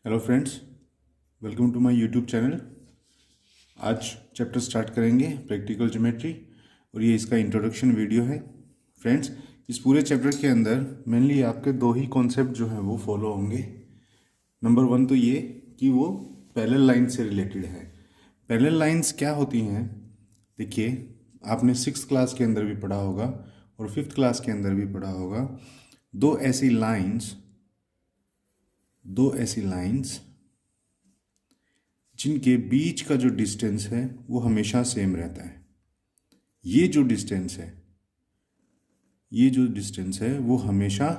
Hello friends, welcome to my YouTube channel. आज chapter start करेंगे practical geometry और ये इसका इंट्रोडक्शन वीडियो है। फ्रेंड्स, इस पूरे चैप्टर के अंदर मेनली आपके दो ही कॉन्सेप्ट जो हैं वो फॉलो होंगे। नंबर वन तो ये कि वो पैरेलल लाइन से रिलेटेड है। पैरेलल लाइंस क्या होती हैं? देखिए, आपने 6th क्लास के अंदर भी पढ़ा होगा और 5th क्लास के अंदर भी पढ़ा होगा। दो ऐसी लाइंस जिनके बीच का जो डिस्टेंस है वो हमेशा सेम रहता है। ये जो डिस्टेंस है वो हमेशा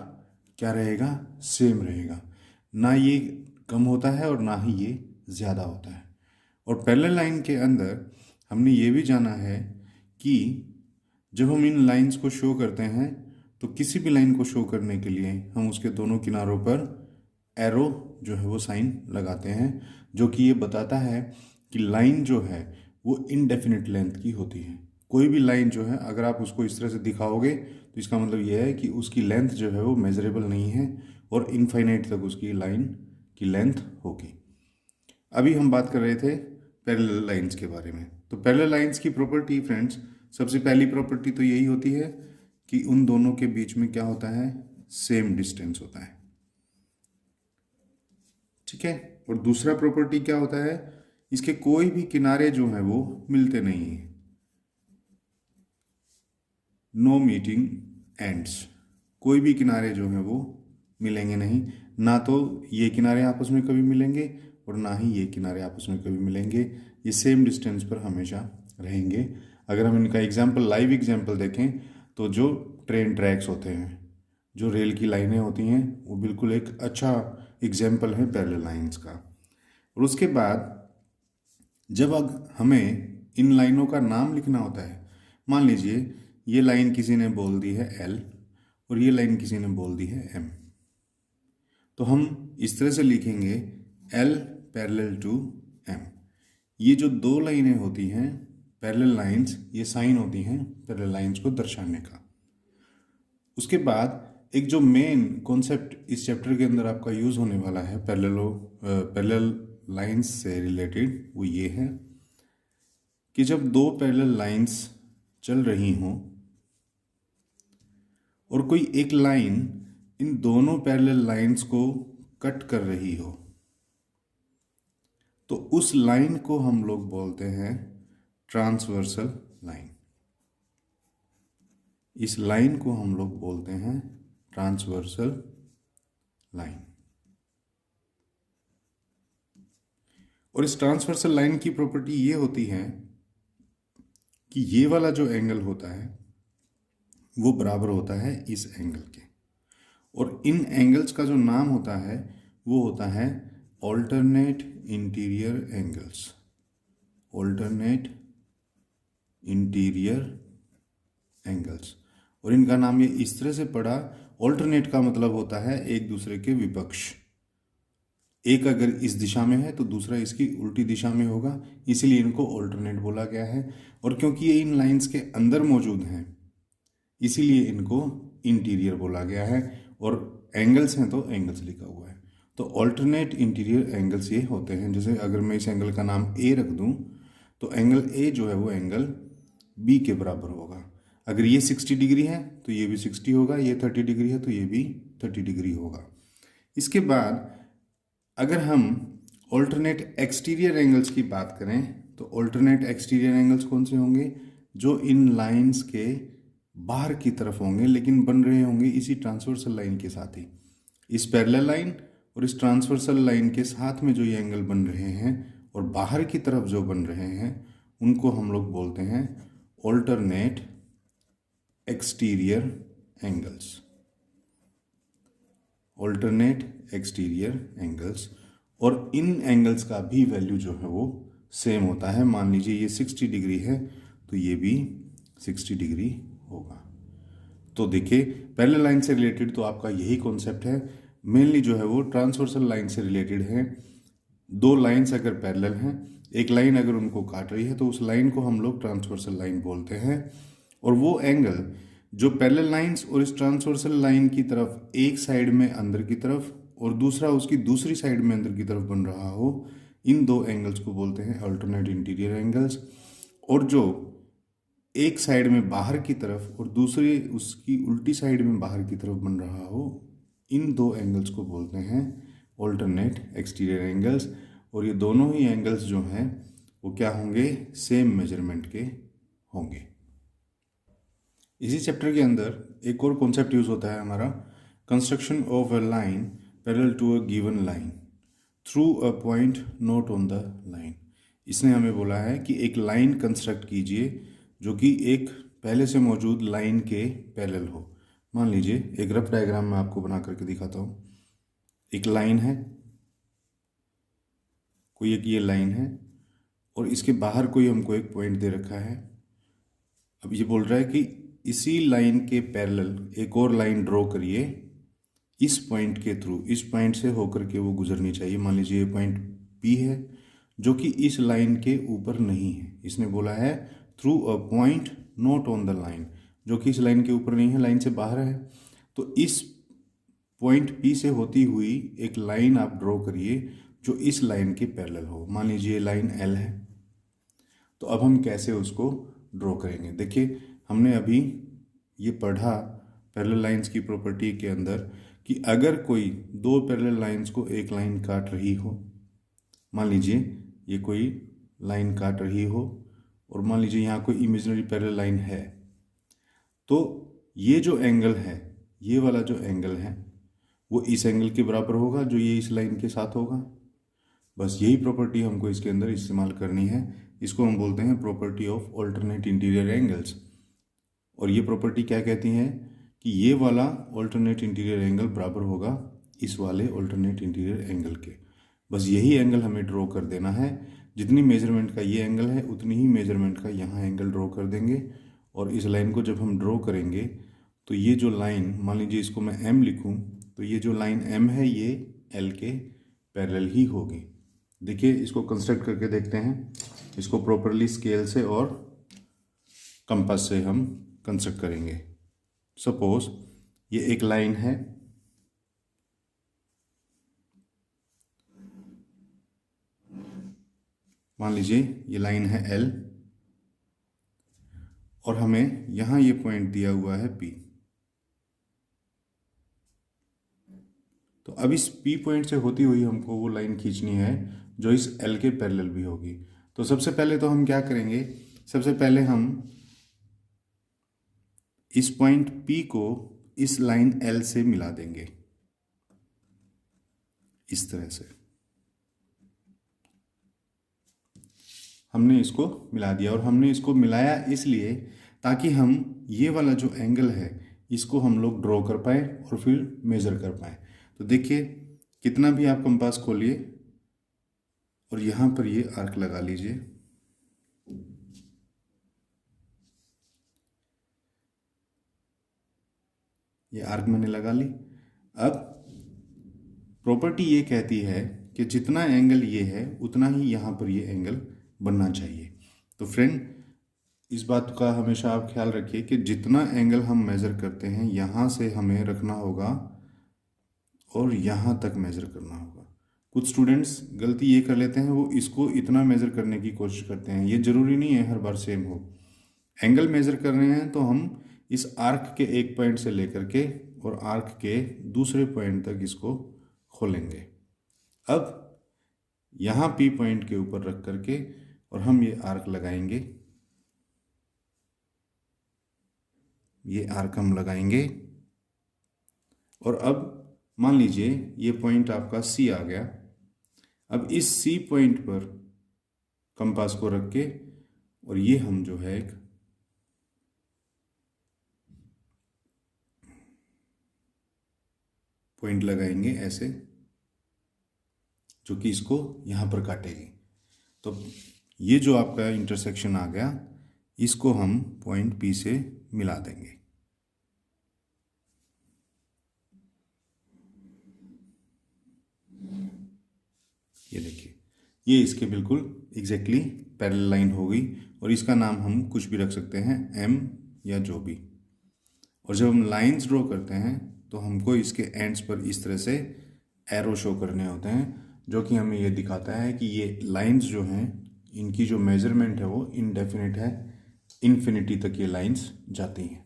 क्या रहेगा? सेम रहेगा। ना ये कम होता है और ना ही ये ज़्यादा होता है। और पैरेलल लाइन के अंदर हमने ये भी जाना है कि जब हम इन लाइंस को शो करते हैं तो किसी भी लाइन को शो करने के लिए हम उसके दोनों किनारों पर एरो जो है वो साइन लगाते हैं, जो कि ये बताता है कि लाइन जो है वो इनडेफिनिट लेंथ की होती है। कोई भी लाइन जो है अगर आप उसको इस तरह से दिखाओगे तो इसका मतलब ये है कि उसकी लेंथ जो है वो मेजरेबल नहीं है और इनफाइनाइट तक उसकी लाइन की लेंथ होगी। अभी हम बात कर रहे थे पैरेलल लाइंस के बारे में। तो पैरेलल लाइंस की प्रॉपर्टी फ्रेंड्स, सबसे पहली प्रॉपर्टी तो यही होती है कि उन दोनों के बीच में क्या होता है? सेम डिस्टेंस होता है। ठीक है। और दूसरा प्रॉपर्टी क्या होता है? इसके कोई भी किनारे जो हैं वो मिलते नहीं हैं। No meeting ends. कोई भी किनारे जो हैं वो मिलेंगे नहीं। ना तो ये किनारे आपस में कभी मिलेंगे और ना ही ये किनारे आपस में कभी मिलेंगे। ये सेम डिस्टेंस पर हमेशा रहेंगे। अगर हम इनका लाइव एग्जाम्पल देखें तो जो ट्रेन ट्रैक्स होते हैं, जो रेल की लाइनें होती हैं, वो बिल्कुल एक अच्छा एग्जाम्पल है पैरेलल लाइंस का। और उसके बाद जब हमें इन लाइनों का नाम लिखना होता है, मान लीजिए ये लाइन किसी ने बोल दी है L और ये लाइन किसी ने बोल दी है M, तो हम इस तरह से लिखेंगे L पैरेलल टू M। ये जो दो लाइनें होती हैं पैरेलल लाइंस, ये साइन होती हैं पैरेलल लाइंस को दर्शाने का। उसके बाद एक जो मेन कॉन्सेप्ट इस चैप्टर के अंदर आपका यूज़ होने वाला है पैरेलल लाइंस से रिलेटेड, वो ये है कि जब दो पैरेलल लाइंस चल रही हों और कोई एक लाइन इन दोनों पैरेलल लाइंस को कट कर रही हो, तो उस लाइन को हम लोग बोलते हैं ट्रांसवर्सल लाइन। इस लाइन को हम लोग बोलते हैं ट्रांसवर्सल लाइन। और इस ट्रांसवर्सल लाइन की प्रॉपर्टी ये होती है कि ये वाला जो एंगल होता है वो बराबर होता है इस एंगल के। और इन एंगल्स का जो नाम होता है वो होता है alternate interior angles. Alternate interior angles. और इनका नाम ये इस तरह से पड़ा, ऑल्टरनेट का मतलब होता है एक दूसरे के विपक्ष। एक अगर इस दिशा में है तो दूसरा इसकी उल्टी दिशा में होगा, इसीलिए इनको ऑल्टरनेट बोला गया है। और क्योंकि ये इन लाइंस के अंदर मौजूद हैं इसीलिए इनको इंटीरियर बोला गया है। और एंगल्स हैं तो एंगल्स लिखा हुआ है। तो ऑल्टरनेट इंटीरियर एंगल्स ये होते हैं। जैसे अगर मैं इस एंगल का नाम ए रख दूं तो एंगल ए जो है वो एंगल बी के बराबर होगा। अगर ये 60 डिग्री है तो ये भी 60 होगा, ये 30 डिग्री है तो ये भी 30 डिग्री होगा। इसके बाद अगर हम ऑल्टरनेट एक्सटीरियर एंगल्स की बात करें तो ऑल्टरनेट एक्सटीरियर एंगल्स कौन से होंगे? जो इन लाइंस के बाहर की तरफ होंगे लेकिन बन रहे होंगे इसी ट्रांसवर्सल लाइन के साथ ही। इस पैरेलल लाइन और इस ट्रांसवर्सल लाइन के साथ में जो ये एंगल बन रहे हैं और बाहर की तरफ जो बन रहे हैं उनको हम लोग बोलते हैं alternate exterior angles. Alternate exterior angles. और इन एंगल्स का भी वैल्यू जो है वो सेम होता है। मान लीजिए ये 60 डिग्री है तो ये भी 60 डिग्री होगा। तो देखिए, पैरेलल लाइन से रिलेटेड तो आपका यही कॉन्सेप्ट है। मेनली जो है वो ट्रांसवर्सल लाइन से रिलेटेड है। दो लाइंस अगर पैरेलल हैं, एक लाइन अगर उनको काट रही है तो उस लाइन को हम लोग ट्रांसवर्सल लाइन बोलते हैं। और वो एंगल जो पैरेलल लाइंस और इस ट्रांसवर्सल लाइन की तरफ एक साइड में अंदर की तरफ और दूसरा उसकी दूसरी साइड में अंदर की तरफ बन रहा हो, इन दो एंगल्स को बोलते हैं अल्टरनेट इंटीरियर एंगल्स। और जो एक साइड में बाहर की तरफ और दूसरी उसकी उल्टी साइड में बाहर की तरफ बन रहा हो, इन दो एंगल्स को बोलते हैं अल्टरनेट एक्सटीरियर एंगल्स। और ये दोनों ही एंगल्स जो हैं वो क्या होंगे, सेम मेजरमेंट के होंगे। इसी चैप्टर के अंदर एक और कॉन्सेप्ट यूज होता है हमारा, construction of a line parallel to a given line through a point not on the line. इसने हमें बोला है कि एक लाइन कंस्ट्रक्ट कीजिए जो कि एक पहले से मौजूद लाइन के पैरेलल हो। मान लीजिए एक रफ डायग्राम मैं आपको बना करके दिखाता हूँ। एक लाइन है, कोई एक ये लाइन है और इसके बाहर कोई हमको एक पॉइंट दे रखा है। अब ये बोल रहा है कि इसी लाइन के पैरेलल एक और लाइन ड्रॉ करिए इस पॉइंट के थ्रू, इस पॉइंट से होकर के वो गुजरनी चाहिए। मान लीजिए ये पॉइंट P है जो कि इस लाइन के ऊपर नहीं है। इसने बोला है through a point not on the line, जो कि इस लाइन के ऊपर नहीं है, लाइन से बाहर है। तो इस पॉइंट P से होती हुई एक लाइन आप ड्रॉ करिए जो इस लाइन के पैरेलल हो। मान लीजिए लाइन L है। तो अब हम कैसे उसको ड्रॉ करेंगे, देखिए हमने अभी ये पढ़ा पैरेलल लाइंस की प्रॉपर्टी के अंदर कि अगर कोई दो पैरेलल लाइंस को एक लाइन काट रही हो, मान लीजिए ये कोई लाइन काट रही हो और मान लीजिए यहाँ कोई इमेजिनरी पैरेलल लाइन है, तो ये जो एंगल है, ये वाला जो एंगल है वो इस एंगल के बराबर होगा जो ये इस लाइन के साथ होगा। बस यही प्रॉपर्टी हमको इसके अंदर इस्तेमाल करनी है। इसको हम बोलते हैं property of alternate interior angles. और ये प्रॉपर्टी क्या कहती है कि ये वाला अल्टरनेट इंटीरियर एंगल बराबर होगा इस वाले अल्टरनेट इंटीरियर एंगल के। बस यही एंगल हमें ड्रॉ कर देना है। जितनी मेजरमेंट का ये एंगल है उतनी ही मेजरमेंट का यहाँ एंगल ड्रॉ कर देंगे। और इस लाइन को जब हम ड्रॉ करेंगे तो ये जो लाइन, मान लीजिए इसको मैं M लिखूँ, तो ये जो लाइन M है ये L के पैरेलल ही होगी। देखिए इसको कंस्ट्रक्ट करके देखते हैं। इसको प्रॉपरली स्केल से और कंपास से हम कंस्ट्रक्ट करेंगे। सपोज ये एक लाइन है, मान लीजिए ये लाइन है L और हमें यहाँ ये पॉइंट दिया हुआ है P। तो अब इस P पॉइंट से होती हुई हमको वो लाइन खींचनी है जो इस L के पैरेलल भी होगी। तो सबसे पहले तो हम क्या करेंगे, सबसे पहले हम इस पॉइंट P को इस लाइन L से मिला देंगे इस तरह से। हमने इसको मिला दिया और हमने इसको मिलाया इसलिए ताकि हम ये वाला जो एंगल है इसको हम लोग ड्रॉ कर पाए और फिर मेज़र कर पाए। तो देखिए कितना भी आप कंपास खोलिए और यहाँ पर ये आर्क लगा लीजिए। ये आर्क मैंने लगा ली। अब प्रॉपर्टी ये कहती है कि जितना एंगल ये है उतना ही यहाँ पर ये एंगल बनना चाहिए। तो फ्रेंड इस बात का हमेशा आप ख्याल रखिए कि जितना एंगल हम मेज़र करते हैं यहाँ से हमें रखना होगा और यहाँ तक मेज़र करना होगा। कुछ स्टूडेंट्स गलती ये कर लेते हैं, वो इसको इतना मेज़र करने की कोशिश करते हैं। ये ज़रूरी नहीं है हर बार सेम हो। एंगल मेज़र कर रहे हैं तो हम इस आर्क के एक पॉइंट से लेकर के और आर्क के दूसरे पॉइंट तक इसको खोलेंगे। अब यहाँ P पॉइंट के ऊपर रख करके और हम ये आर्क लगाएंगे, ये आर्क हम लगाएंगे। और अब मान लीजिए ये पॉइंट आपका C आ गया। अब इस C पॉइंट पर कंपास को रख के और ये हम जो है एक पॉइंट लगाएंगे ऐसे, जो कि इसको यहाँ पर काटेगी। तो ये जो आपका इंटरसेक्शन आ गया इसको हम पॉइंट P से मिला देंगे। ये देखिए ये इसके बिल्कुल एग्जैक्टली पैरेलल लाइन हो गई और इसका नाम हम कुछ भी रख सकते हैं, M या जो भी। और जब हम लाइंस ड्रॉ करते हैं तो हमको इसके एंड्स पर इस तरह से एरो शो करने होते हैं, जो कि हमें ये दिखाता है कि ये लाइंस जो हैं इनकी जो मेजरमेंट है वो इनडेफिनिट है, इन्फिनिटी तक ये लाइंस जाती हैं।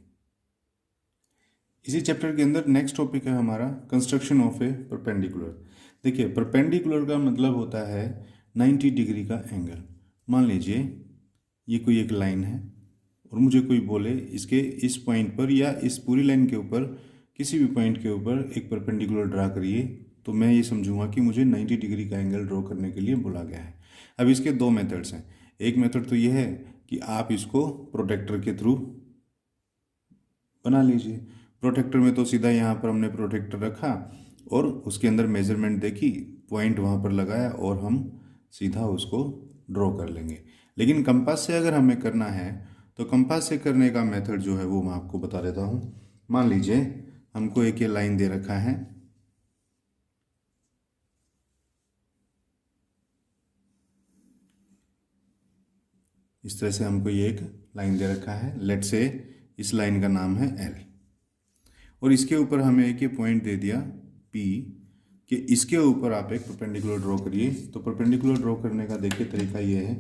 इसी चैप्टर के अंदर नेक्स्ट टॉपिक है हमारा कंस्ट्रक्शन ऑफ ए परपेंडिकुलर। देखिए, परपेंडिकुलर का मतलब होता है 90 डिग्री का एंगल। मान लीजिए ये कोई एक लाइन है और मुझे कोई बोले इसके इस पॉइंट पर या इस पूरी लाइन के ऊपर किसी भी पॉइंट के ऊपर एक परपेंडिकुलर ड्रा करिए, तो मैं ये समझूंगा कि मुझे 90 डिग्री का एंगल ड्रॉ करने के लिए बोला गया है। अब इसके दो मेथड्स हैं। एक मेथड तो ये है कि आप इसको प्रोटेक्टर के थ्रू बना लीजिए। प्रोटेक्टर में तो सीधा यहाँ पर हमने प्रोटेक्टर रखा और उसके अंदर मेजरमेंट देखी, पॉइंट वहाँ पर लगाया और हम सीधा उसको ड्रॉ कर लेंगे। लेकिन कंपास से अगर हमें करना है तो कंपास से करने का मेथड जो है वो मैं आपको बता देता हूँ। मान लीजिए हमको एक ये लाइन दे रखा है, इस तरह से हमको ये एक लाइन दे रखा है। लेट से इस लाइन का नाम है एल, और इसके ऊपर हमें एक ये पॉइंट दे दिया पी कि इसके ऊपर आप एक परपेंडिकुलर ड्रॉ करिए। तो परपेंडिकुलर ड्रॉ करने का देखिए तरीका ये है,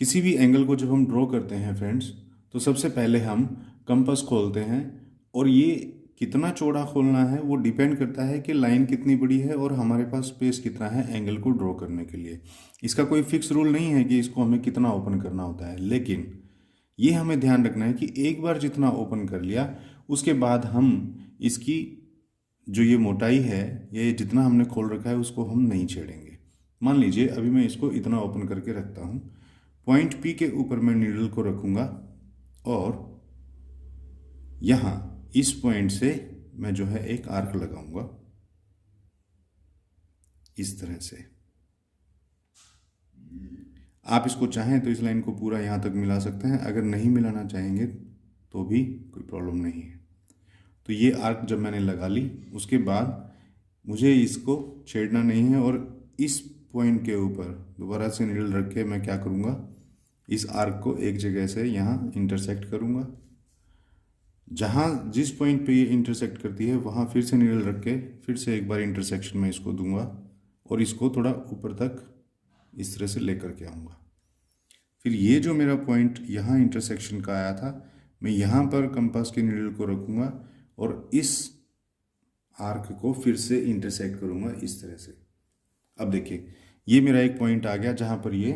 किसी भी एंगल को जब हम ड्रॉ करते हैं फ्रेंड्स, तो सबसे पहले हम कंपास खोलते हैं, और ये कितना चौड़ा खोलना है वो डिपेंड करता है कि लाइन कितनी बड़ी है और हमारे पास स्पेस कितना है एंगल को ड्रॉ करने के लिए। इसका कोई फिक्स रूल नहीं है कि इसको हमें कितना ओपन करना होता है, लेकिन ये हमें ध्यान रखना है कि एक बार जितना ओपन कर लिया उसके बाद हम इसकी जो ये मोटाई है, ये जितना हमने खोल रखा है उसको हम नहीं छेड़ेंगे। मान लीजिए अभी मैं इसको इतना ओपन करके रखता हूँ, पॉइंट पी के ऊपर मैं नीडल को रखूँगा और यहाँ इस पॉइंट से मैं जो है एक आर्क लगाऊंगा इस तरह से। आप इसको चाहें तो इस लाइन को पूरा यहाँ तक मिला सकते हैं, अगर नहीं मिलाना चाहेंगे तो भी कोई प्रॉब्लम नहीं है। तो ये आर्क जब मैंने लगा ली उसके बाद मुझे इसको छेड़ना नहीं है, और इस पॉइंट के ऊपर दोबारा से नीडल रख के मैं क्या करूँगा, इस आर्क को एक जगह से यहाँ इंटरसेक्ट करूँगा। जहाँ जिस पॉइंट पे ये इंटरसेक्ट करती है वहाँ फिर से नीडल रख के फिर से एक बार इंटरसेक्शन में इसको दूंगा और इसको थोड़ा ऊपर तक इस तरह से लेकर के आऊँगा। फिर ये जो मेरा पॉइंट यहाँ इंटरसेक्शन का आया था, मैं यहाँ पर कंपास के नीडल को रखूँगा और इस आर्क को फिर से इंटरसेक्ट करूँगा इस तरह से। अब देखिए ये मेरा एक पॉइंट आ गया जहाँ पर ये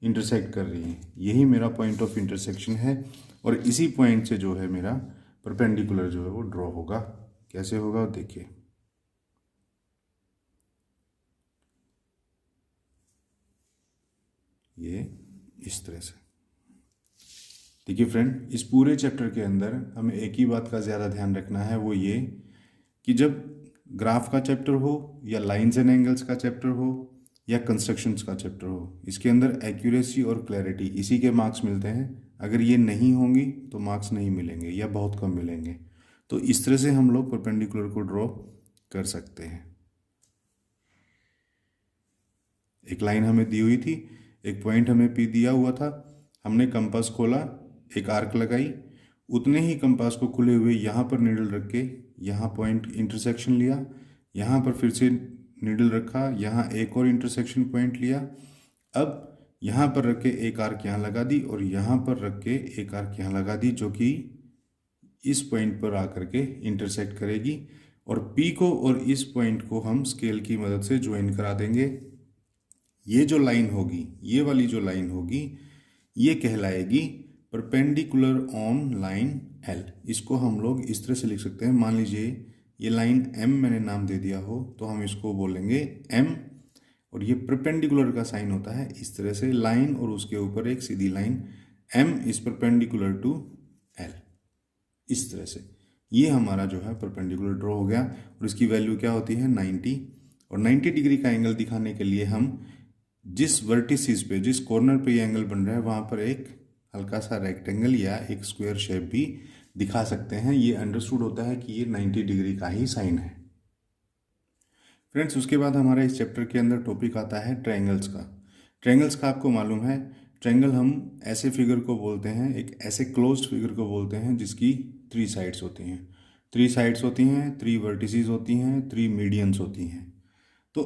इंटरसेक्ट कर रही है, यही मेरा पॉइंट ऑफ इंटरसेक्शन है, और इसी पॉइंट से जो है मेरा परपेंडिकुलर जो है वो ड्रॉ होगा। कैसे होगा देखिए, ये इस तरह से। देखिए फ्रेंड, इस पूरे चैप्टर के अंदर हमें एक ही बात का ज़्यादा ध्यान रखना है, वो ये कि जब ग्राफ का चैप्टर हो या लाइंस एंड एंगल्स का चैप्टर हो या कंस्ट्रक्शंस का चैप्टर हो, इसके अंदर एक्यूरेसी और क्लैरिटी इसी के मार्क्स मिलते हैं। अगर ये नहीं होंगी तो मार्क्स नहीं मिलेंगे या बहुत कम मिलेंगे। तो इस तरह से हम लोग परपेंडिकुलर को ड्रॉ कर सकते हैं। एक लाइन हमें दी हुई थी, एक पॉइंट हमें पी दिया हुआ था, हमने कंपास खोला, एक आर्क लगाई, उतने ही कंपास को खुले हुए यहाँ पर नीडल रख के यहाँ पॉइंट इंटरसेक्शन लिया, यहाँ पर फिर से नीडल रखा, यहाँ एक और इंटरसेक्शन पॉइंट लिया। अब यहाँ पर रख के एक आर्क यहाँ लगा दी और यहाँ पर रख के एक आर्क यहाँ लगा दी, जो कि इस पॉइंट पर आकर के इंटरसेक्ट करेगी, और पी को और इस पॉइंट को हम स्केल की मदद से ज्वाइन करा देंगे। ये जो लाइन होगी, ये वाली जो लाइन होगी, ये कहलाएगी परपेंडिकुलर ऑन लाइन एल। इसको हम लोग इस तरह से लिख सकते हैं। मान लीजिए ये लाइन एम मैंने नाम दे दिया हो तो हम इसको बोलेंगे एम, और ये परपेंडिकुलर का साइन होता है इस तरह से, लाइन और उसके ऊपर एक सीधी line, M is perpendicular to L, इस तरह से। ये हमारा जो है परपेंडिकुलर ड्रॉ हो गया, और इसकी वैल्यू क्या होती है 90। और 90 डिग्री का एंगल दिखाने के लिए हम जिस वर्टिसेस पे, जिस कॉर्नर पे ये एंगल बन रहा है वहाँ पर एक हल्का सा रेक्टेंगल या एक स्क्वायर शेप भी दिखा सकते हैं। ये अंडरस्टूड होता है कि ये 90 डिग्री का ही साइन है। फ्रेंड्स, उसके बाद हमारा इस चैप्टर के अंदर टॉपिक आता है ट्रायंगल्स का। ट्रायंगल्स का आपको मालूम है, ट्रायंगल हम ऐसे फिगर को बोलते हैं, एक ऐसे क्लोज्ड फिगर को बोलते हैं जिसकी 3 साइड्स होती हैं। 3 साइड्स होती हैं, 3 वर्टिसेस होती हैं, 3 मीडियंस होती हैं। तो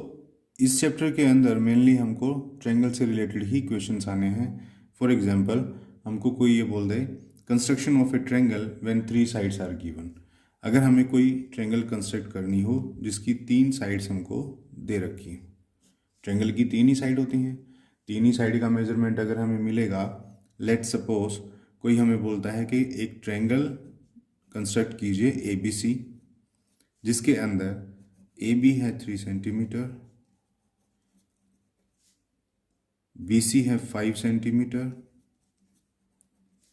इस चैप्टर के अंदर मेनली हमको ट्रायंगल से रिलेटेड ही क्वेश्चंस आने हैं। फॉर एग्जांपल हमको कोई ये बोल दे construction of a triangle when 3 sides are given. अगर हमें कोई ट्रायंगल कंस्ट्रक्ट करनी हो जिसकी 3 साइड्स हमको दे रखी हैं, ट्रायंगल की 3 ही साइड होती हैं, 3 ही साइड का मेजरमेंट अगर हमें मिलेगा, लेट सपोज कोई हमें बोलता है कि एक ट्रायंगल कंस्ट्रक्ट कीजिए ए बी सी, जिसके अंदर ए बी है 3 सेंटीमीटर, बी सी है 5 सेंटीमीटर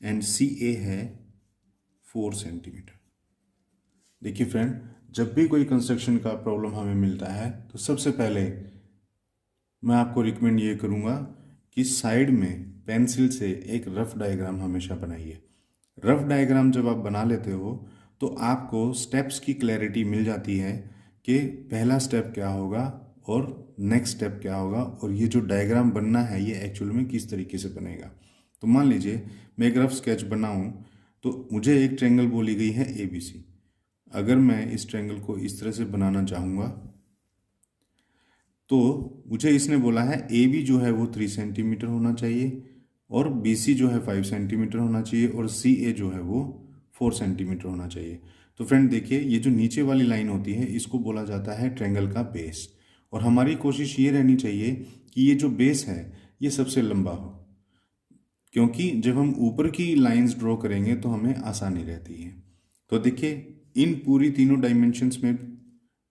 एंड सी ए है 4 सेंटीमीटर। देखिए फ्रेंड, जब भी कोई कंस्ट्रक्शन का प्रॉब्लम हमें मिलता है तो सबसे पहले मैं आपको रिकमेंड ये करूँगा कि साइड में पेंसिल से एक रफ डायग्राम हमेशा बनाइए। रफ डायग्राम जब आप बना लेते हो तो आपको स्टेप्स की क्लैरिटी मिल जाती है कि पहला स्टेप क्या होगा और नेक्स्ट स्टेप क्या होगा, और ये जो डायग्राम बनना है ये एक्चुअल में किस तरीके से बनेगा। तो मान लीजिए मैं एक रफ स्केच बनाऊं तो मुझे एक ट्रायंगल बोली गई है ए बी सी। अगर मैं इस ट्रायंगल को इस तरह से बनाना चाहूँगा तो मुझे इसने बोला है ए बी जो है वो 3 सेंटीमीटर होना चाहिए और बी सी जो है 5 सेंटीमीटर होना चाहिए और सी ए जो है वो 4 सेंटीमीटर होना चाहिए। तो फ्रेंड देखिए, ये जो नीचे वाली लाइन होती है इसको बोला जाता है ट्रायंगल का बेस, और हमारी कोशिश ये रहनी चाहिए कि ये जो बेस है ये सबसे लंबा हो, क्योंकि जब हम ऊपर की लाइंस ड्रॉ करेंगे तो हमें आसानी रहती है। तो देखिए, इन पूरी तीनों डायमेंशंस में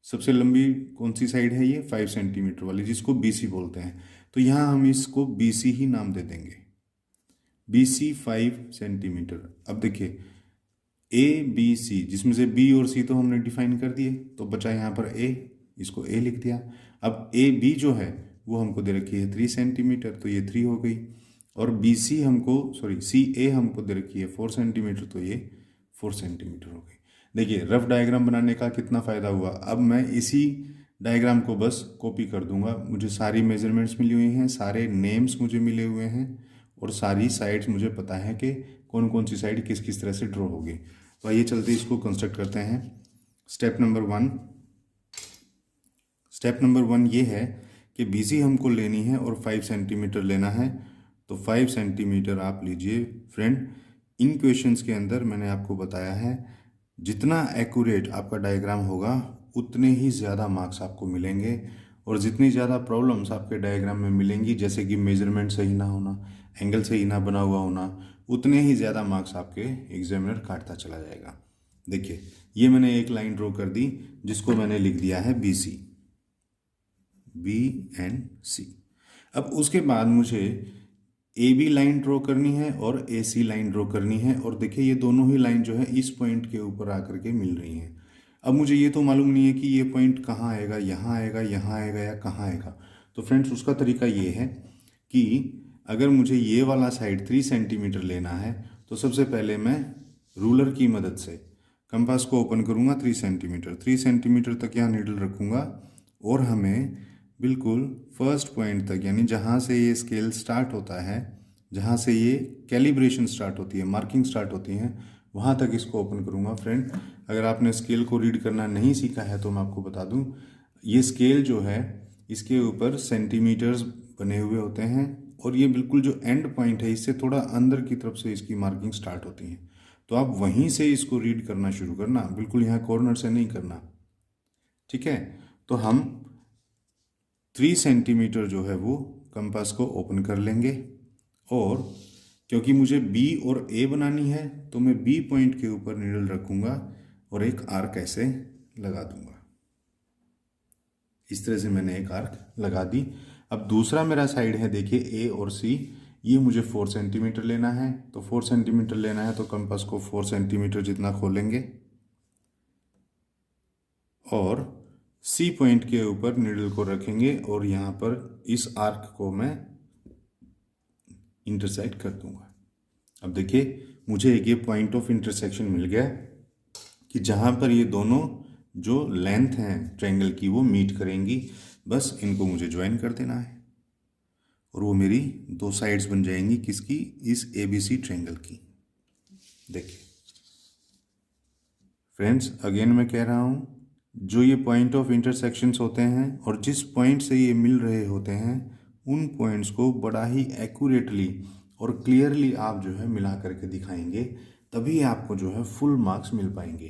सबसे लंबी कौन सी साइड है, ये 5 सेंटीमीटर वाली, जिसको BC बोलते हैं। तो यहाँ हम इसको BC ही नाम दे देंगे, BC 5 सेंटीमीटर। अब देखिए ABC, जिसमें से B और C तो हमने डिफाइन कर दिए, तो बचा यहाँ पर A, इसको A लिख दिया। अब AB जो है वो हमको दे रखी है 3 सेंटीमीटर, तो ये 3 हो गई, और CA हमको दे रखी है 4 सेंटीमीटर, तो ये 4 सेंटीमीटर हो गई। देखिए रफ डायग्राम बनाने का कितना फ़ायदा हुआ। अब मैं इसी डायग्राम को बस कॉपी कर दूंगा, मुझे सारी मेजरमेंट्स मिली हुई हैं, सारे नेम्स मुझे मिले हुए हैं, और सारी साइड्स मुझे पता है कि कौन कौन सी साइड किस किस तरह से ड्रॉ होगी। तो आइए चलते इसको कंस्ट्रक्ट करते हैं। स्टेप नंबर वन ये है कि BC हमको लेनी है और 5 सेंटीमीटर लेना है। तो 5 सेंटीमीटर आप लीजिए। फ्रेंड, इन क्वेश्चंस के अंदर मैंने आपको बताया है जितना एक्यूरेट आपका डायग्राम होगा उतने ही ज़्यादा मार्क्स आपको मिलेंगे, और जितनी ज़्यादा प्रॉब्लम्स आपके डायग्राम में मिलेंगी, जैसे कि मेजरमेंट सही ना होना, एंगल सही ना बना हुआ होना, उतने ही ज़्यादा मार्क्स आपके एग्जामिनर काटता चला जाएगा। देखिए, ये मैंने एक लाइन ड्रॉ कर दी जिसको मैंने लिख दिया है BC, BNC। अब उसके बाद मुझे AB लाइन ड्रॉ करनी है और AC लाइन ड्रॉ करनी है, और देखिए ये दोनों ही लाइन जो है इस पॉइंट के ऊपर आकर के मिल रही हैं। अब मुझे ये तो मालूम नहीं है कि ये पॉइंट कहाँ आएगा, यहाँ आएगा, यहाँ आएगा या कहाँ आएगा। तो फ्रेंड्स, उसका तरीका ये है कि अगर मुझे ये वाला साइड 3 सेंटीमीटर लेना है तो सबसे पहले मैं रूलर की मदद से कंपास को ओपन करूँगा 3 सेंटीमीटर तक यहाँ नीडल रखूँगा, और हमें बिल्कुल फर्स्ट पॉइंट तक, यानी जहाँ से ये स्केल स्टार्ट होता है, जहाँ से ये कैलिब्रेशन स्टार्ट होती है, मार्किंग स्टार्ट होती है, वहाँ तक इसको ओपन करूँगा। फ्रेंड, अगर आपने स्केल को रीड करना नहीं सीखा है तो मैं आपको बता दूँ, ये स्केल जो है इसके ऊपर सेंटीमीटर्स बने हुए होते हैं, और ये बिल्कुल जो एंड पॉइंट है इससे थोड़ा अंदर की तरफ से इसकी मार्किंग स्टार्ट होती है। तो आप वहीं से इसको रीड करना शुरू करना, बिल्कुल यहाँ कॉर्नर से नहीं करना, ठीक है। तो हम 3 सेंटीमीटर जो है वो कंपास को ओपन कर लेंगे, और क्योंकि मुझे B और A बनानी है तो मैं B पॉइंट के ऊपर नीडल रखूँगा और एक आर्क ऐसे लगा दूंगा। इस तरह से मैंने एक आर्क लगा दी। अब दूसरा मेरा साइड है, देखिए A और C, ये मुझे 4 सेंटीमीटर लेना है। तो 4 सेंटीमीटर लेना है तो कंपास को 4 सेंटीमीटर जितना खोलेंगे, और C पॉइंट के ऊपर नीडल को रखेंगे, और यहाँ पर इस आर्क को मैं इंटरसेक्ट कर दूंगा। अब देखिए, मुझे एक ये पॉइंट ऑफ इंटरसेक्शन मिल गया कि जहाँ पर ये दोनों जो लेंथ हैं ट्रायंगल की वो मीट करेंगी। बस इनको मुझे ज्वाइन कर देना है, और वो मेरी 2 साइड्स बन जाएंगी किसकी, इस ABC ट्रायंगल की। देखिए फ्रेंड्स अगेन मैं कह रहा हूँ, जो ये पॉइंट ऑफ इंटरसेक्शंस होते हैं और जिस पॉइंट से ये मिल रहे होते हैं, उन पॉइंट्स को बड़ा ही एक्यूरेटली और क्लियरली आप जो है मिला करके दिखाएंगे, तभी आपको जो है फुल मार्क्स मिल पाएंगे।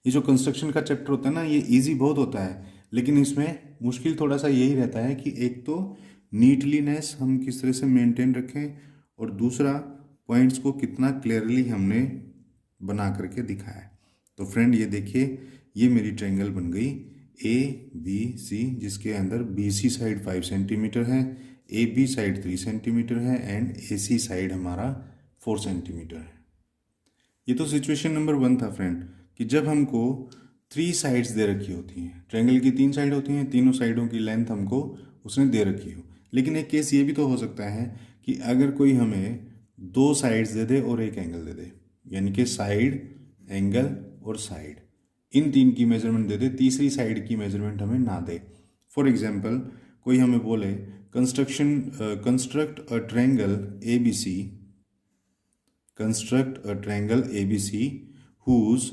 ये जो कंस्ट्रक्शन का चैप्टर होता है ना, ये इजी बहुत होता है, लेकिन इसमें मुश्किल थोड़ा सा यही रहता है कि एक तो नीटलीनेस हम किस तरह से मेंटेन रखें, और दूसरा पॉइंट्स को कितना क्लियरली हमने बना करके दिखाया है। तो फ्रेंड ये देखिए, ये मेरी ट्रायंगल बन गई ABC, जिसके अंदर BC साइड 5 सेंटीमीटर है, AB साइड 3 सेंटीमीटर है एंड AC साइड हमारा 4 सेंटीमीटर है। ये तो सिचुएशन नंबर 1 था फ्रेंड, कि जब हमको 3 साइड्स दे रखी होती हैं, ट्रायंगल की 3 साइड होती हैं, तीनों साइडों की लेंथ हमको उसने दे रखी हो। लेकिन एक केस ये भी तो हो सकता है कि अगर कोई हमें 2 साइड्स दे दे और एक एंगल दे दे, यानी कि साइड, एंगल और साइड, इन 3 की मेजरमेंट दे दे, तीसरी साइड की मेजरमेंट हमें ना दे। फॉर एग्जाम्पल कोई हमें बोले construct a triangle ABC, construct a triangle ABC whose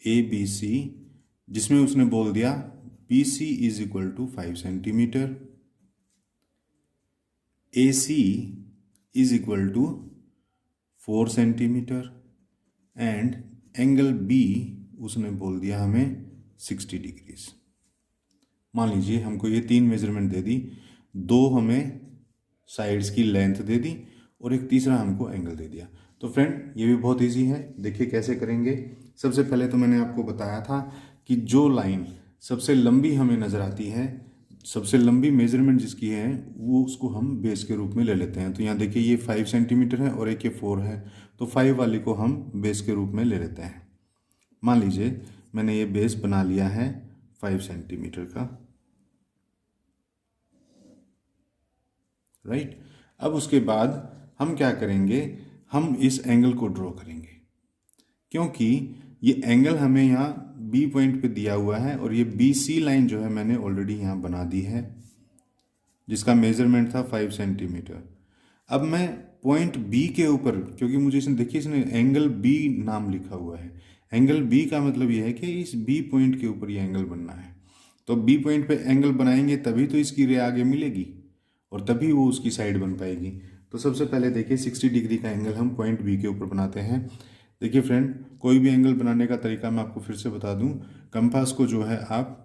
ABC, जिसमें उसने बोल दिया BC is equal to 5 centimetre, AC is equal to 4 centimetre and angle B उसने बोल दिया हमें 60 डिग्रीज। मान लीजिए हमको ये 3 मेजरमेंट दे दी, 2 हमें साइड्स की लेंथ दे दी और एक तीसरा हमको एंगल दे दिया। तो फ्रेंड ये भी बहुत इजी है, देखिए कैसे करेंगे। सबसे पहले तो मैंने आपको बताया था कि जो लाइन सबसे लंबी हमें नज़र आती है, सबसे लंबी मेजरमेंट जिसकी है, वो उसको हम बेस के रूप में ले लेते हैं। तो यहाँ देखिए ये 5 सेंटीमीटर है और एक ये 4 है, तो 5 वाली को हम बेस के रूप में ले लेते हैं। मान लीजिए मैंने ये बेस बना लिया है 5 सेंटीमीटर का, राइट। अब उसके बाद हम क्या करेंगे, हम इस एंगल को ड्रॉ करेंगे, क्योंकि ये एंगल हमें यहाँ B पॉइंट पे दिया हुआ है और ये BC लाइन जो है मैंने ऑलरेडी यहाँ बना दी है, जिसका मेजरमेंट था 5 सेंटीमीटर। अब मैं पॉइंट B के ऊपर, क्योंकि मुझे इसने देखिए इसने एंगल B नाम लिखा हुआ है, एंगल B का मतलब ये है कि इस B पॉइंट के ऊपर ये एंगल बनना है। तो B पॉइंट पे एंगल बनाएंगे तभी तो इसकी रे आगे मिलेगी और तभी वो उसकी साइड बन पाएगी। तो सबसे पहले देखिए 60 डिग्री का एंगल हम पॉइंट B के ऊपर बनाते हैं। देखिए फ्रेंड, कोई भी एंगल बनाने का तरीका मैं आपको फिर से बता दूं, कंपास को जो है आप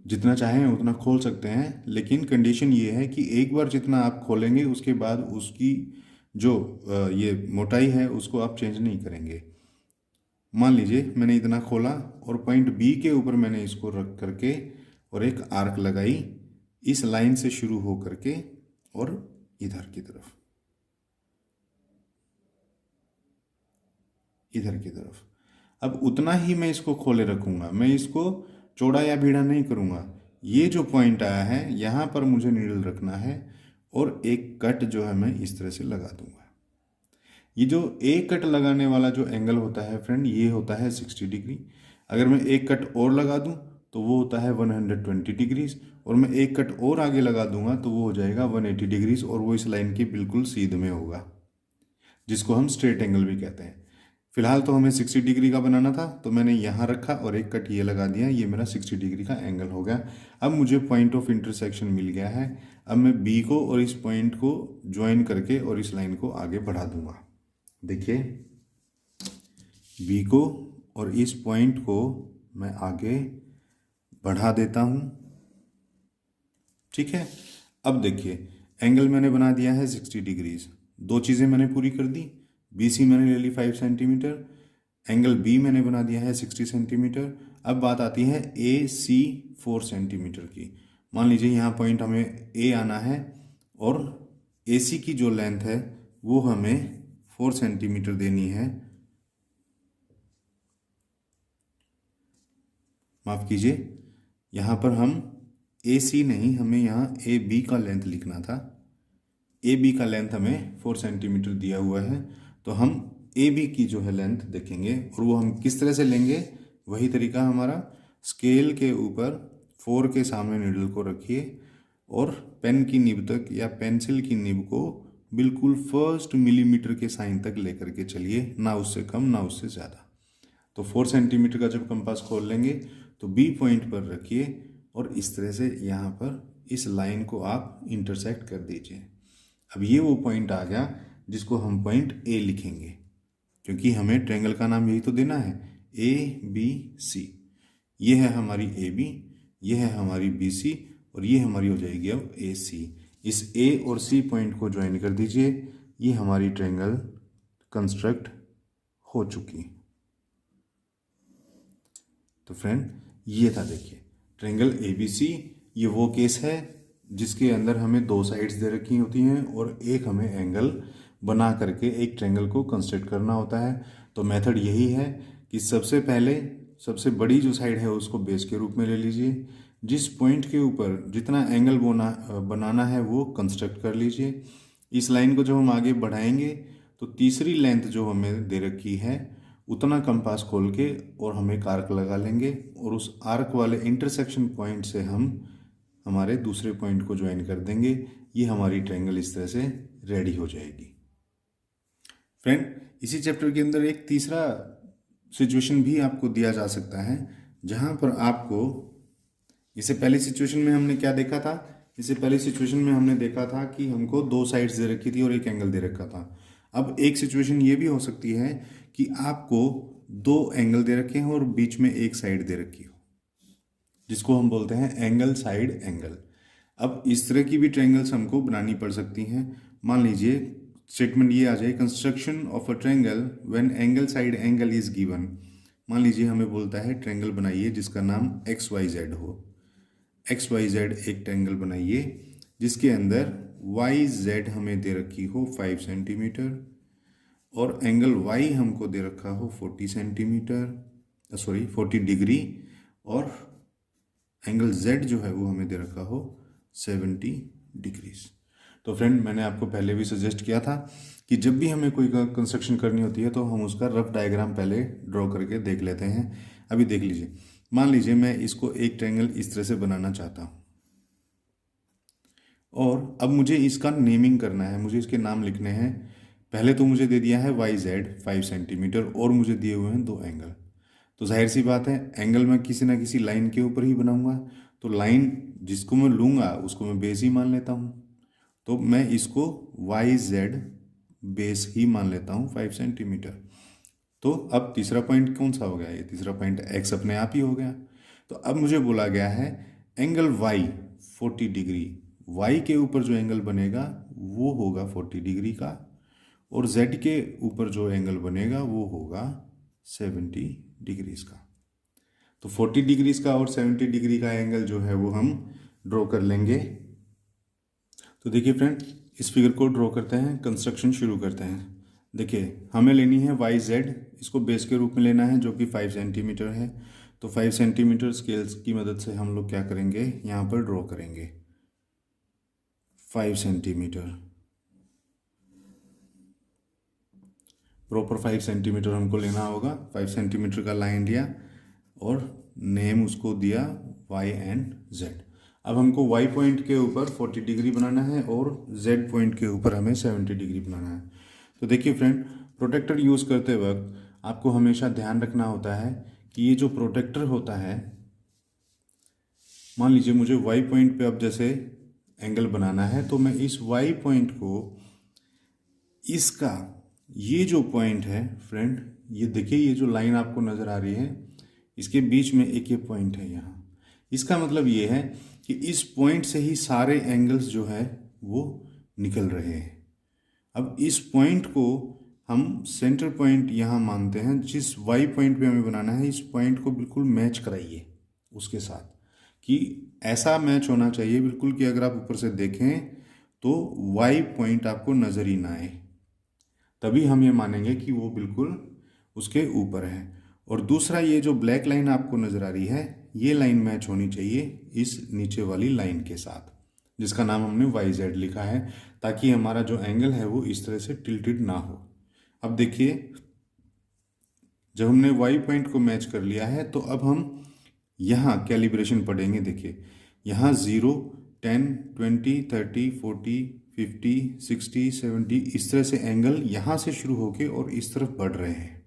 जितना चाहें उतना खोल सकते हैं, लेकिन कंडीशन ये है कि एक बार जितना आप खोलेंगे उसके बाद उसकी जो ये मोटाई है उसको आप चेंज नहीं करेंगे। मान लीजिए मैंने इतना खोला और पॉइंट B के ऊपर मैंने इसको रख करके और एक आर्क लगाई इस लाइन से शुरू हो करके और इधर की तरफ, इधर की तरफ। अब उतना ही मैं इसको खोले रखूंगा, मैं इसको चौड़ा या भीड़ा नहीं करूंगा। ये जो पॉइंट आया है यहाँ पर मुझे नीडल रखना है और एक कट जो है मैं इस तरह से लगा दूंगा। ये जो एक कट लगाने वाला जो एंगल होता है फ्रेंड, ये होता है 60 डिग्री। अगर मैं एक कट और लगा दूं तो वो होता है 120 डिग्रीज, और मैं एक कट और आगे लगा दूंगा तो वो हो जाएगा 180 डिग्रीज, और वो इस लाइन के बिल्कुल सीध में होगा, जिसको हम स्ट्रेट एंगल भी कहते हैं। फिलहाल तो हमें 60 डिग्री का बनाना था, तो मैंने यहाँ रखा और एक कट ये लगा दिया, ये मेरा 60 डिग्री का एंगल हो गया। अब मुझे पॉइंट ऑफ इंटरसेक्शन मिल गया है। अब मैं B को और इस पॉइंट को ज्वाइन करके और इस लाइन को आगे बढ़ा दूंगा। देखिए B को और इस पॉइंट को मैं आगे बढ़ा देता हूँ, ठीक है। अब देखिए एंगल मैंने बना दिया है 60 डिग्रीज। 2 चीज़ें मैंने पूरी कर दी, BC मैंने ले ली 5 सेंटीमीटर, एंगल B मैंने बना दिया है 60 सेंटीमीटर। अब बात आती है AC 4 सेंटीमीटर की। मान लीजिए यहाँ पॉइंट हमें A आना है और AC की जो लेंथ है वो हमें 4 सेंटीमीटर देनी है, माफ़ कीजिए, यहाँ पर हम AC नहीं, हमें यहाँ AB का लेंथ लिखना था। AB का लेंथ हमें 4 सेंटीमीटर दिया हुआ है, तो हम AB की जो है लेंथ देखेंगे, और वो हम किस तरह से लेंगे, वही तरीका हमारा, स्केल के ऊपर 4 के सामने नीडल को रखिए और पेन की निब तक या पेंसिल की निब को बिल्कुल फर्स्ट मिलीमीटर के साइन तक लेकर के चलिए, ना उससे कम ना उससे ज़्यादा। तो 4 सेंटीमीटर का जब कंपास खोल लेंगे तो बी पॉइंट पर रखिए और इस तरह से यहाँ पर इस लाइन को आप इंटरसेक्ट कर दीजिए। अब ये वो पॉइंट आ गया जिसको हम पॉइंट ए लिखेंगे, क्योंकि हमें ट्रायंगल का नाम यही तो देना है, ए बी सी। ये है हमारी ए बी, ये है हमारी बी सी और ये हमारी हो जाएगी अब ए सी। इस ए और सी पॉइंट को ज्वाइन कर दीजिए, ये हमारी ट्रायंगल कंस्ट्रक्ट हो चुकी। तो फ्रेंड ये था, देखिए ट्रायंगल ए बी सी। ये वो केस है जिसके अंदर हमें दो साइड्स दे रखी होती हैं और एक हमें एंगल बना करके एक ट्रायंगल को कंस्ट्रक्ट करना होता है। तो मेथड यही है कि सबसे पहले सबसे बड़ी जो साइड है उसको बेस के रूप में ले लीजिए, जिस पॉइंट के ऊपर जितना एंगल बनाना है वो कंस्ट्रक्ट कर लीजिए। इस लाइन को जब हम आगे बढ़ाएंगे तो तीसरी लेंथ जो हमें दे रखी है उतना कंपास खोल के और हम एक आर्क लगा लेंगे और उस आर्क वाले इंटरसेक्शन पॉइंट से हम हमारे दूसरे पॉइंट को ज्वाइन कर देंगे। ये हमारी ट्रायंगल इस तरह से रेडी हो जाएगी। फ्रेंड इसी चैप्टर के अंदर एक तीसरा सिचुएशन भी आपको दिया जा सकता है, जहाँ पर आपको इससे पहली सिचुएशन में हमने क्या देखा था, इससे पहली सिचुएशन में हमने देखा था कि हमको दो साइड्स दे रखी थी और एक एंगल दे रखा था। अब एक सिचुएशन ये भी हो सकती है कि आपको दो एंगल दे रखे हैं और बीच में एक साइड दे रखी हो, जिसको हम बोलते हैं एंगल साइड एंगल। अब इस तरह की भी ट्रायंगल्स हमको बनानी पड़ सकती हैं। मान लीजिए स्टेटमेंट ये आ जाए, construction of a triangle when angle side angle is given. मान लीजिए हमें बोलता है ट्रायंगल बनाइए जिसका नाम एक्स वाई जेड हो। एक्स वाई जेड एक ट्रायंगल बनाइए जिसके अंदर वाई जेड हमें दे रखी हो 5 सेंटीमीटर और एंगल वाई हमको दे रखा हो 40 सेंटीमीटर, सॉरी 40 डिग्री, और एंगल जेड जो है वो हमें दे रखा हो 70 डिग्रीज। तो फ्रेंड मैंने आपको पहले भी सजेस्ट किया था कि जब भी हमें कोई कंस्ट्रक्शन करनी होती है तो हम उसका रफ डायग्राम पहले ड्रॉ करके देख लेते हैं। अभी देख लीजिए, मान लीजिए मैं इसको एक ट्रायंगल इस तरह से बनाना चाहता हूँ और अब मुझे इसका नेमिंग करना है, मुझे इसके नाम लिखने हैं। पहले तो मुझे दे दिया है वाई जेड 5 सेंटीमीटर और मुझे दिए हुए हैं दो एंगल। तो जाहिर सी बात है एंगल मैं किसी ना किसी लाइन के ऊपर ही बनाऊंगा, तो लाइन जिसको मैं लूँगा उसको मैं बेस ही मान लेता हूँ। तो मैं इसको वाई जेड बेस ही मान लेता हूँ 5 सेंटीमीटर। तो अब तीसरा पॉइंट कौन सा हो गया, ये तीसरा पॉइंट एक्स अपने आप ही हो गया। तो अब मुझे बोला गया है एंगल वाई 40 डिग्री, वाई के ऊपर जो एंगल बनेगा वो होगा 40 डिग्री का और जेड के ऊपर जो एंगल बनेगा वो होगा 70 डिग्रीज का। तो 40 डिग्रीज का और 70 डिग्री का एंगल जो है वो हम ड्रॉ कर लेंगे। तो देखिए फ्रेंड इस फिगर को ड्रॉ करते हैं, कंस्ट्रक्शन शुरू करते हैं। देखिए हमें लेनी है वाई जेड, इसको बेस के रूप में लेना है जो कि 5 सेंटीमीटर है। तो 5 सेंटीमीटर स्केल्स की मदद से हम लोग क्या करेंगे, यहाँ पर ड्रॉ करेंगे 5 सेंटीमीटर, प्रॉपर 5 सेंटीमीटर हमको लेना होगा। 5 सेंटीमीटर का लाइन लिया और नेम उसको दिया वाई एंड जेड। अब हमको वाई पॉइंट के ऊपर 40 डिग्री बनाना है और जेड पॉइंट के ऊपर हमें 70 डिग्री बनाना है। तो देखिए फ्रेंड प्रोटेक्टर यूज़ करते वक्त आपको हमेशा ध्यान रखना होता है कि ये जो प्रोटेक्टर होता है, मान लीजिए मुझे वाई पॉइंट पे अब जैसे एंगल बनाना है तो मैं इस वाई पॉइंट को, इसका ये जो पॉइंट है फ्रेंड, ये देखिए ये जो लाइन आपको नज़र आ रही है इसके बीच में एक ये पॉइंट है यहाँ। इसका मतलब ये है कि इस पॉइंट से ही सारे एंगल्स जो है वो निकल रहे हैं। अब इस पॉइंट को हम सेंटर पॉइंट यहाँ मानते हैं, जिस वाई पॉइंट पे हमें बनाना है इस पॉइंट को बिल्कुल मैच कराइए उसके साथ, कि ऐसा मैच होना चाहिए बिल्कुल कि अगर आप ऊपर से देखें तो वाई पॉइंट आपको नज़र ही ना आए, तभी हम ये मानेंगे कि वो बिल्कुल उसके ऊपर है। और दूसरा ये जो ब्लैक लाइन आपको नज़र आ रही है ये लाइन मैच होनी चाहिए इस नीचे वाली लाइन के साथ, जिसका नाम हमने वाई जेड लिखा है, ताकि हमारा जो एंगल है वो इस तरह से टिल्टेड ना हो। अब देखिए जब हमने वाई पॉइंट को मैच कर लिया है तो अब हम यहाँ कैलिब्रेशन पढ़ेंगे। देखिए यहाँ 0, 10, 20, 30, 40, 50, 60, 70 इस तरह से एंगल यहाँ से शुरू होके और इस तरफ बढ़ रहे हैं।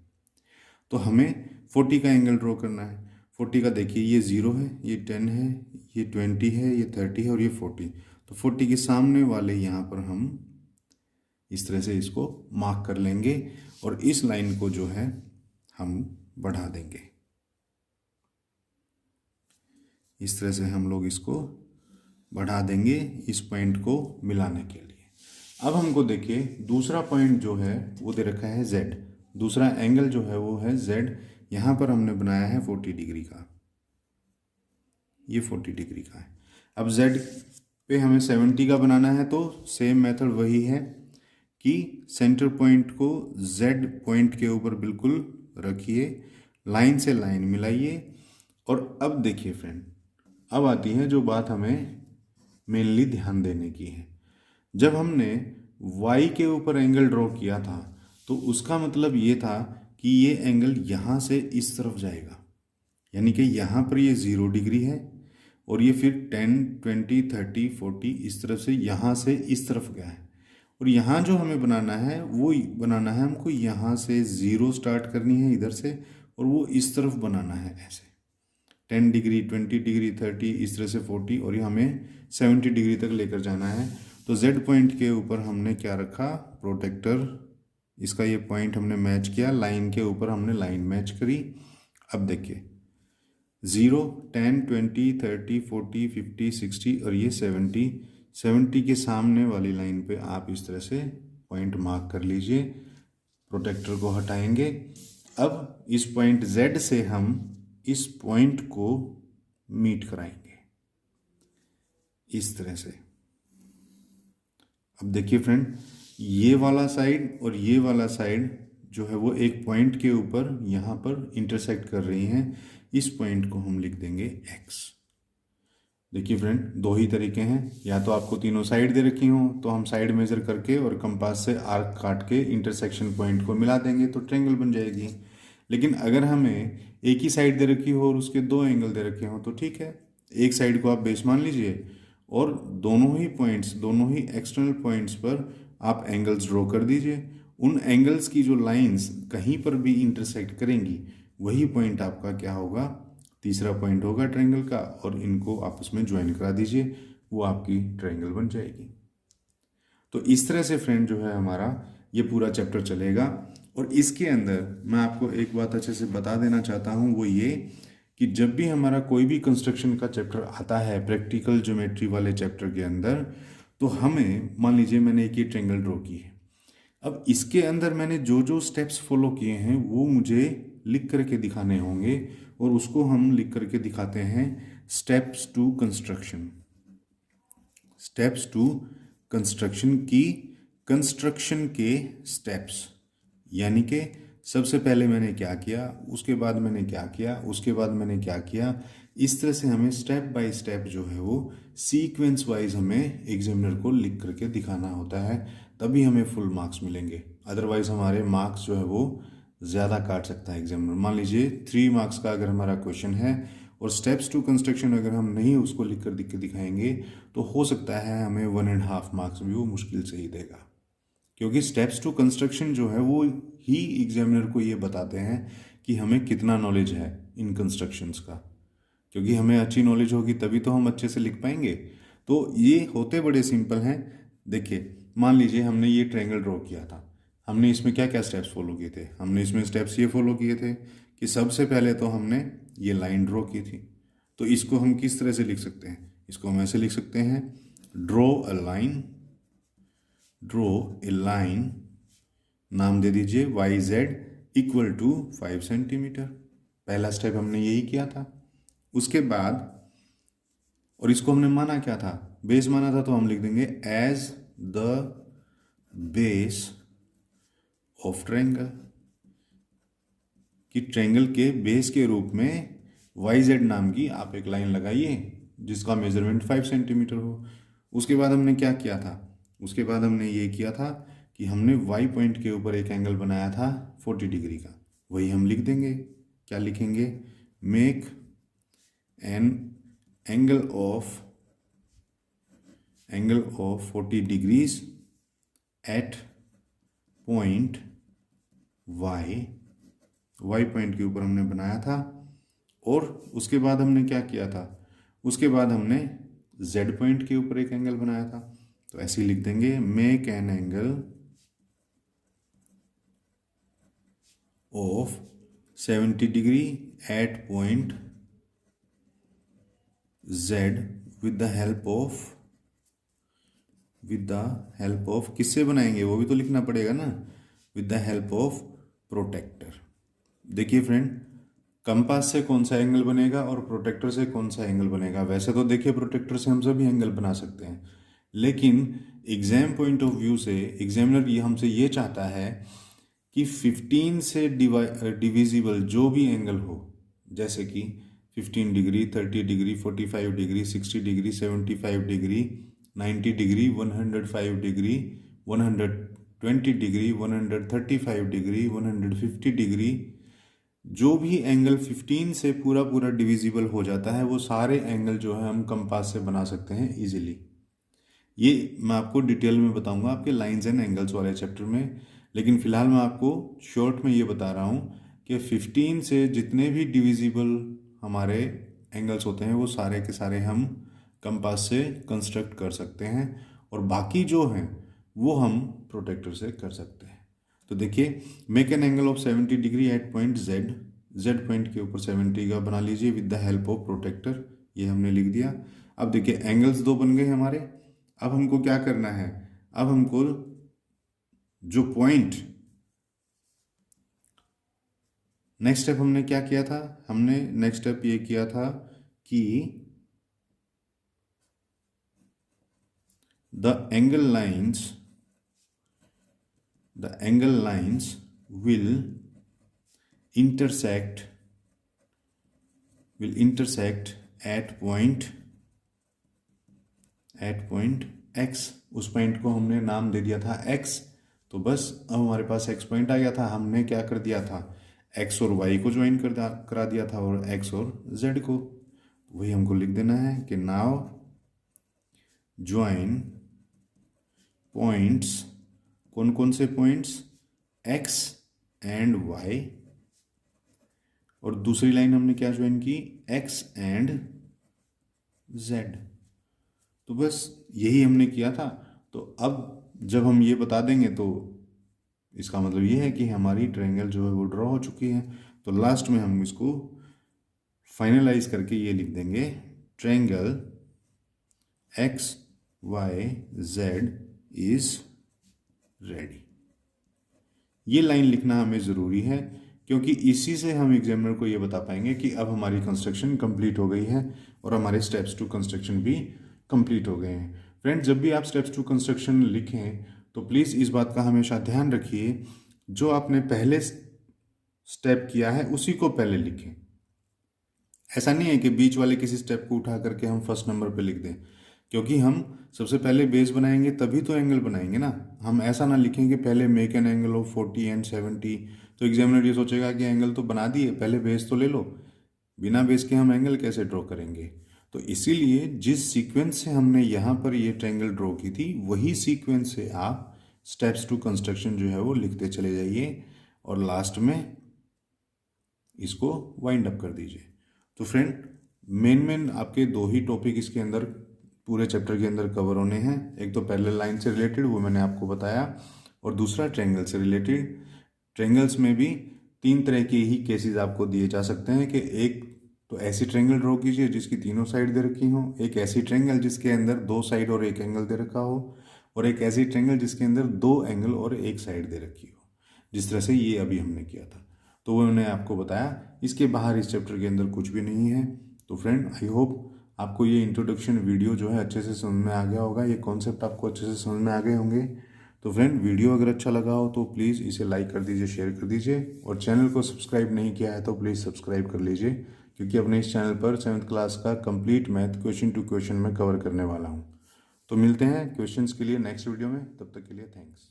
तो हमें 40 का एंगल ड्रॉ करना है। 40 का देखिए ये 0 है, ये 10 है, ये 20 है, ये 30 है और ये 40। तो 40 के सामने वाले यहाँ पर हम इस तरह से इसको मार्क कर लेंगे और इस लाइन को जो है हम बढ़ा देंगे। इस तरह से हम लोग इसको बढ़ा देंगे इस पॉइंट को मिलाने के लिए। अब हमको देखिए दूसरा पॉइंट जो है वो दे रखा है Z। दूसरा एंगल जो है वो है Z। यहाँ पर हमने बनाया है 40 डिग्री का, ये 40 डिग्री का है। अब Z पे हमें 70 का बनाना है, तो सेम मेथड वही है कि सेंटर पॉइंट को Z पॉइंट के ऊपर बिल्कुल रखिए, लाइन से लाइन मिलाइए। और अब देखिए फ्रेंड, अब आती है जो बात हमें मेनली ध्यान देने की है। जब हमने Y के ऊपर एंगल ड्रॉ किया था तो उसका मतलब ये था कि ये एंगल यहाँ से इस तरफ जाएगा, यानी कि यहाँ पर ये 0 डिग्री है और ये फिर 10, 20, 30, 40 इस तरफ से यहाँ से इस तरफ गया है। और यहाँ जो हमें बनाना है वो बनाना है हमको यहाँ से 0 स्टार्ट करनी है इधर से, और वो इस तरफ बनाना है ऐसे 10 डिग्री, 20 डिग्री, 30 इस तरह से 40, और ये हमें 70 डिग्री तक लेकर जाना है। तो Z पॉइंट के ऊपर हमने क्या रखा, प्रोटेक्टर। इसका ये पॉइंट हमने मैच किया, लाइन के ऊपर हमने लाइन मैच करी। अब देखिए 0, 10, 20, 30, 40, 50, 60 और ये 70 के सामने वाली लाइन पे आप इस तरह से पॉइंट मार्क कर लीजिए। प्रोटेक्टर को हटाएंगे। अब इस पॉइंट Z से हम इस पॉइंट को मीट कराएंगे इस तरह से। अब देखिए फ्रेंड, ये वाला साइड और ये वाला साइड जो है वो एक पॉइंट के ऊपर यहाँ पर इंटरसेक्ट कर रही हैं। इस पॉइंट को हम लिख देंगे X। देखिए फ्रेंड, दो ही तरीके हैं, या तो आपको तीनों साइड दे रखी हो तो हम साइड मेजर करके और कंपास से आर्क काट के इंटरसेक्शन पॉइंट को मिला देंगे तो ट्रायंगल बन जाएगी। लेकिन अगर हमें एक ही साइड दे रखी हो और उसके दो एंगल दे रखे हो तो ठीक है, एक साइड को आप बेस मान लीजिए और दोनों ही पॉइंट्स, दोनों ही एक्सटर्नल पॉइंट्स पर आप एंगल्स ड्रॉ कर दीजिए। उन एंगल्स की जो लाइंस कहीं पर भी इंटरसेक्ट करेंगी वही पॉइंट आपका क्या होगा, तीसरा पॉइंट होगा ट्रायंगल का, और इनको आपस में ज्वाइन करा दीजिए, वो आपकी ट्रायंगल बन जाएगी। तो इस तरह से फ्रेंड जो है हमारा ये पूरा चैप्टर चलेगा। और इसके अंदर मैं आपको एक बात अच्छे से बता देना चाहता हूँ, वो ये कि जब भी हमारा कोई भी कंस्ट्रक्शन का चैप्टर आता है प्रैक्टिकल ज्योमेट्री वाले चैप्टर के अंदर, तो हमें मान लीजिए मैंने एक ये ट्रायंगल ड्रॉ की है। अब इसके अंदर मैंने जो जो स्टेप्स फॉलो किए हैं वो मुझे लिख करके दिखाने होंगे, और उसको हम लिख करके दिखाते हैं steps to construction. Steps to construction की कंस्ट्रक्शन के स्टेप्स, यानी कि सबसे पहले मैंने क्या किया, उसके बाद मैंने क्या किया, उसके बाद मैंने क्या किया। इस तरह से हमें स्टेप बाय स्टेप जो है वो सीक्वेंस वाइज हमें एग्जामिनर को लिख करके दिखाना होता है, तभी हमें फुल मार्क्स मिलेंगे। अदरवाइज हमारे मार्क्स जो है वो ज़्यादा काट सकता है एग्जामिनर। मान लीजिए 3 मार्क्स का अगर हमारा क्वेश्चन है और स्टेप्स टू कंस्ट्रक्शन अगर हम नहीं उसको लिख कर दिखाएंगे तो हो सकता है हमें 1.5 मार्क्स भी वो मुश्किल से ही देगा, क्योंकि स्टेप्स टू कंस्ट्रक्शन जो है वो ही एग्जामिनर को ये बताते हैं कि हमें कितना नॉलेज है इन कंस्ट्रक्शंस का। क्योंकि हमें अच्छी नॉलेज होगी तभी तो हम अच्छे से लिख पाएंगे। तो ये होते बड़े सिंपल हैं। देखिए मान लीजिए हमने ये ट्रायंगल ड्रॉ किया था, हमने इसमें क्या क्या स्टेप्स फॉलो किए थे। हमने इसमें स्टेप्स ये फॉलो किए थे कि सबसे पहले तो हमने ये लाइन ड्रॉ की थी। तो इसको हम किस तरह से लिख सकते हैं, इसको हम ऐसे लिख सकते हैं, draw a line, draw a line, नाम दे दीजिए YZ इक्वल टू 5 सेंटीमीटर। पहला स्टेप हमने यही किया था। उसके बाद, और इसको हमने माना क्या था, बेस माना था, तो हम लिख देंगे as the base of triangle, कि ट्रायंगल के बेस के रूप में YZ नाम की आप एक लाइन लगाइए जिसका मेजरमेंट 5 सेंटीमीटर हो। उसके बाद हमने क्या किया था, उसके बाद हमने ये किया था कि हमने Y पॉइंट के ऊपर एक एंगल बनाया था 40 डिग्री का, वही हम लिख देंगे। क्या लिखेंगे, make an angle of angle of 40 degrees at point Y point के ऊपर हमने बनाया था। और उसके बाद हमने क्या किया था, उसके बाद हमने जेड पॉइंट के ऊपर एक एंगल बनाया था। तो ऐसे ही लिख देंगे, make an angle of 70 degree at point Z with the help of किससे बनाएंगे वो भी तो लिखना पड़ेगा ना, with the help of protractor. देखिए फ्रेंड, कंपास से कौन सा एंगल बनेगा और प्रोटेक्टर से कौन सा एंगल बनेगा। वैसे तो देखिए प्रोटेक्टर से हम सभी एंगल बना सकते हैं, लेकिन एग्जाम पॉइंट ऑफ व्यू से एग्जामिनर ये हमसे ये चाहता है कि 15 से डिविजिबल जो भी एंगल हो, जैसे कि 15 degree, 30 degree, 45 degree, 60 degree, 75 degree, 90 degree, 105 degree, 120 degree, 135 degree, 150 degree, जो भी एंगल 15 से पूरा पूरा डिविजिबल हो जाता है वो सारे एंगल जो है हम कंपास से बना सकते हैं इजीली। ये मैं आपको डिटेल में बताऊंगा आपके लाइंस एंड एंगल्स वाले चैप्टर में, लेकिन फिलहाल मैं आपको शॉर्ट में ये बता रहा हूँ कि 15 से जितने भी डिविजिबल हमारे एंगल्स होते हैं वो सारे के सारे हम कंपास से कंस्ट्रक्ट कर सकते हैं, और बाकी जो हैं वो हम प्रोटेक्टर से कर सकते हैं। तो देखिए, make an angle of 70 degree at point Z point के ऊपर 70 का बना लीजिए with the help of protractor, ये हमने लिख दिया। अब देखिए एंगल्स दो बन गए हमारे। अब हमको क्या करना है, अब हमको जो पॉइंट, नेक्स्ट स्टेप हमने क्या किया था, हमने नेक्स्ट स्टेप ये किया था कि the angle lines will intersect at point x। उस पॉइंट को हमने नाम दे दिया था x। तो बस अब हमारे पास x पॉइंट आ गया था, हमने क्या कर दिया था, x और y को ज्वाइन करा दिया था, और x और z को। वही हमको लिख देना है कि नाउ ज्वाइन पॉइंट्स, कौन कौन से पॉइंट्स, x एंड y। और दूसरी लाइन हमने क्या ज्वाइन की, x एंड z। तो बस यही हमने किया था। तो अब जब हम ये बता देंगे तो इसका मतलब ये है कि हमारी ट्रायंगल जो है वो ड्रॉ हो चुकी है। तो लास्ट में हम इसको फाइनलाइज करके ये लिख देंगे, triangle x y z is ready. ये लाइन लिखना हमें ज़रूरी है, क्योंकि इसी से हम एग्जामिनर को ये बता पाएंगे कि अब हमारी कंस्ट्रक्शन कंप्लीट हो गई है और हमारे स्टेप्स टू कंस्ट्रक्शन भी कंप्लीट हो गए हैं। फ्रेंड्स, जब भी आप स्टेप्स टू कंस्ट्रक्शन लिखें तो प्लीज़ इस बात का हमेशा ध्यान रखिए, जो आपने पहले स्टेप किया है उसी को पहले लिखें। ऐसा नहीं है कि बीच वाले किसी स्टेप को उठा करके हम फर्स्ट नंबर पे लिख दें, क्योंकि हम सबसे पहले बेस बनाएंगे तभी तो एंगल बनाएंगे ना। हम ऐसा ना लिखें कि पहले make an angle of 40 and 70, तो एग्जामिनर ये सोचेगा कि एंगल तो बना दिए, पहले बेस तो ले लो, बिना बेस के हम एंगल कैसे ड्रॉ करेंगे। तो इसीलिए जिस सीक्वेंस से हमने यहाँ पर ये ट्रायंगल ड्रॉ की थी वही सीक्वेंस से आप स्टेप्स टू कंस्ट्रक्शन जो है वो लिखते चले जाइए, और लास्ट में इसको वाइंड अप कर दीजिए। तो फ्रेंड, मेन आपके दो ही टॉपिक इसके अंदर पूरे चैप्टर के अंदर कवर होने हैं। एक तो पैरेलल लाइन से रिलेटेड, वो मैंने आपको बताया, और दूसरा ट्रायंगल से रिलेटेड। ट्रायंगल्स में भी 3 तरह के ही केसेस आपको दिए जा सकते हैं कि एक तो ऐसी ट्रायंगल ड्रॉ कीजिए जिसकी तीनों साइड दे रखी हो, एक ऐसी ट्रायंगल जिसके अंदर 2 साइड और 1 एंगल दे रखा हो, और एक ऐसी ट्रायंगल जिसके अंदर 2 एंगल और 1 साइड दे रखी हो, जिस तरह से ये अभी हमने किया था। तो वो मैंने आपको बताया, इसके बाहर इस चैप्टर के अंदर कुछ भी नहीं है। तो फ्रेंड, आई होप आपको ये इंट्रोडक्शन वीडियो जो है अच्छे से समझ में आ गया होगा, ये कॉन्सेप्ट आपको अच्छे से समझ में आ गए होंगे। तो फ्रेंड, वीडियो अगर अच्छा लगा हो तो प्लीज़ इसे लाइक कर दीजिए, शेयर कर दीजिए, और चैनल को सब्सक्राइब नहीं किया है तो प्लीज़ सब्सक्राइब कर लीजिए, क्योंकि अपने इस चैनल पर 7th क्लास का complete math question to question में कवर करने वाला हूँ। तो मिलते हैं क्वेश्चंस के लिए नेक्स्ट वीडियो में, तब तक के लिए थैंक्स।